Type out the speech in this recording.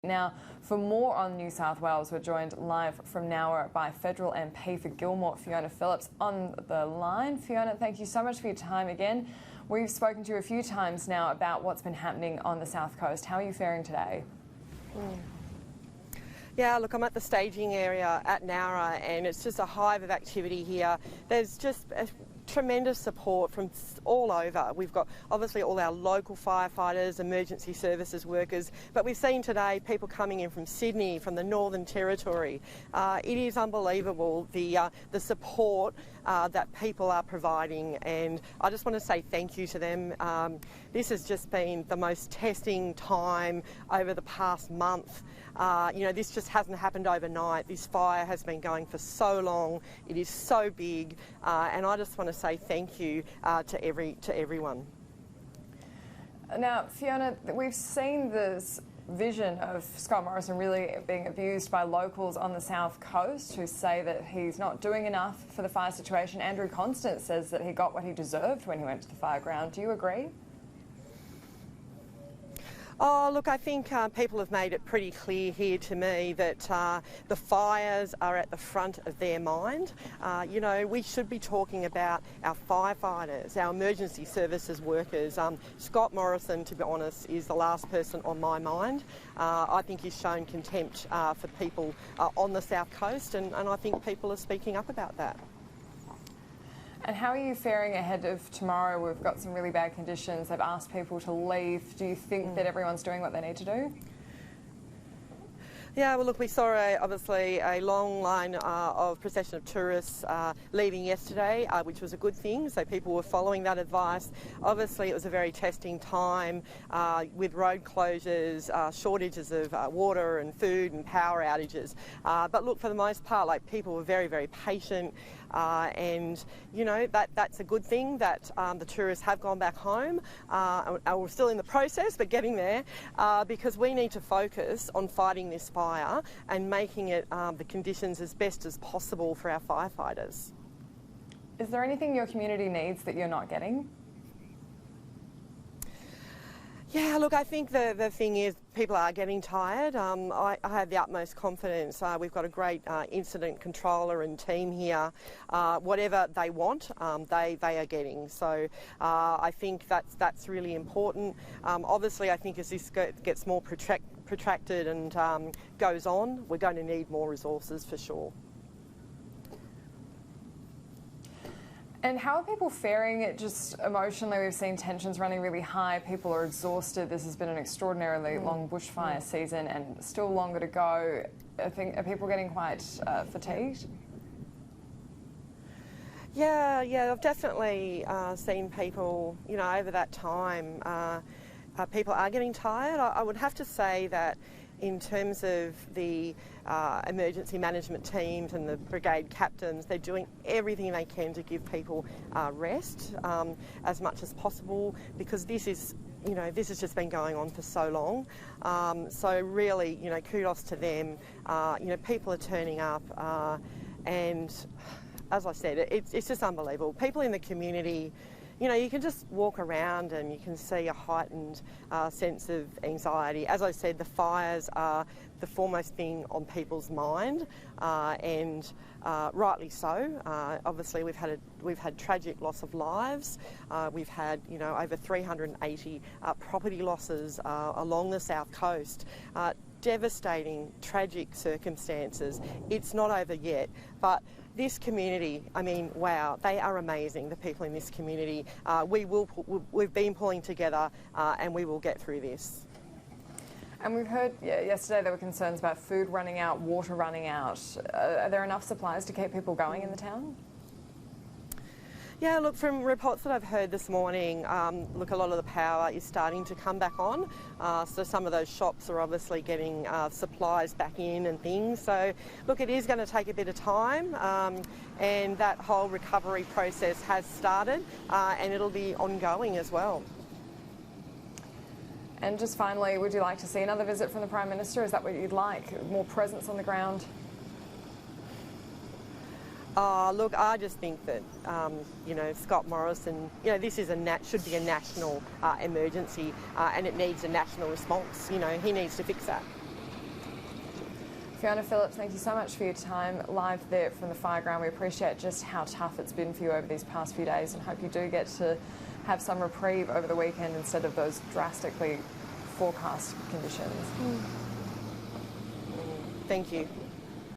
Now, for more on New South Wales, we're joined live from Nowra by Federal MP for Gilmore, Fiona Phillips, on the line. Fiona, thank you so much for your time again. We've spoken to you a few times now about what's been happening on the South Coast. How are you faring today? Yeah, look, I'm at the staging area at Nowra and it's just a hive of activity here. There's just tremendous support from all over. We've got obviously all our local firefighters, emergency services workers, but we've seen today people coming in from Sydney, from the Northern Territory. It is unbelievable the support that people are providing, and I just want to say thank you to them. This has just been the most testing time over the past month. You know, this just hasn't happened overnight. This fire has been going for so long. It is so big, and I just want to say thank you to everyone. Now, Fiona, we've seen this vision of Scott Morrison really being abused by locals on the South Coast who say that he's not doing enough for the fire situation. Andrew Constance says that he got what he deserved when he went to the fireground. Do you agree? Oh, look, I think people have made it pretty clear here to me that the fires are at the front of their mind. You know, we should be talking about our firefighters, our emergency services workers. Scott Morrison, to be honest, is the last person on my mind. I think he's shown contempt for people on the South Coast, and I think people are speaking up about that. And how are you faring ahead of tomorrow? We've got some really bad conditions. They've asked people to leave. Do you think that everyone's doing what they need to do? Yeah, well, look, we saw obviously a long line of procession of tourists leaving yesterday, which was a good thing, so people were following that advice. Obviously, it was a very testing time with road closures, shortages of water and food and power outages. But look, for the most part, like, people were very, very patient, and, you know, that's a good thing that the tourists have gone back home. We're still in the process, but getting there, because we need to focus on fighting this fire and making it the conditions as best as possible for our firefighters. Is there anything your community needs that you're not getting? Yeah, look, I think the thing is people are getting tired. I have the utmost confidence. We've got a great incident controller and team here. Whatever they want, they are getting. So I think that's really important. Obviously, I think as this gets more protracted and goes on, we're going to need more resources for sure. And how are people faring it just emotionally? We've seen tensions running really high. People are exhausted. This has been an extraordinarily long bushfire season and still longer to go. Are people getting quite fatigued? Yeah, I've definitely seen people, you know, over that time, people are getting tired. I would have to say that in terms of the emergency management teams and the brigade captains, they're doing everything they can to give people rest as much as possible, because this is, you know, this has just been going on for so long. So really, you know, kudos to them. You know, people are turning up, and as I said, it's just unbelievable. People in the community, you know, you can just walk around and you can see a heightened sense of anxiety. As I said, the fires are the foremost thing on people's mind, and rightly so. Obviously, we've had tragic loss of lives. We've had, you know, over 380 property losses along the South Coast. Devastating, tragic circumstances. It's not over yet, but this community, I mean, wow, they are amazing, the people in this community. We've been pulling together, and we will get through this. And we've heard yesterday there were concerns about food running out, water running out. Are there enough supplies to keep people going in the town? Yeah, look, from reports that I've heard this morning, look, a lot of the power is starting to come back on. So some of those shops are obviously getting supplies back in and things. So, look, it is going to take a bit of time, and that whole recovery process has started, and it'll be ongoing as well. And just finally, would you like to see another visit from the Prime Minister? Is that what you'd like? More presence on the ground? Look, I just think that, you know, Scott Morrison, you know, this is should be a national emergency, and it needs a national response. You know, he needs to fix that. Fiona Phillips, thank you so much for your time live there from the fire ground. We appreciate just how tough it's been for you over these past few days and hope you do get to have some reprieve over the weekend instead of those drastically forecast conditions. Thank you.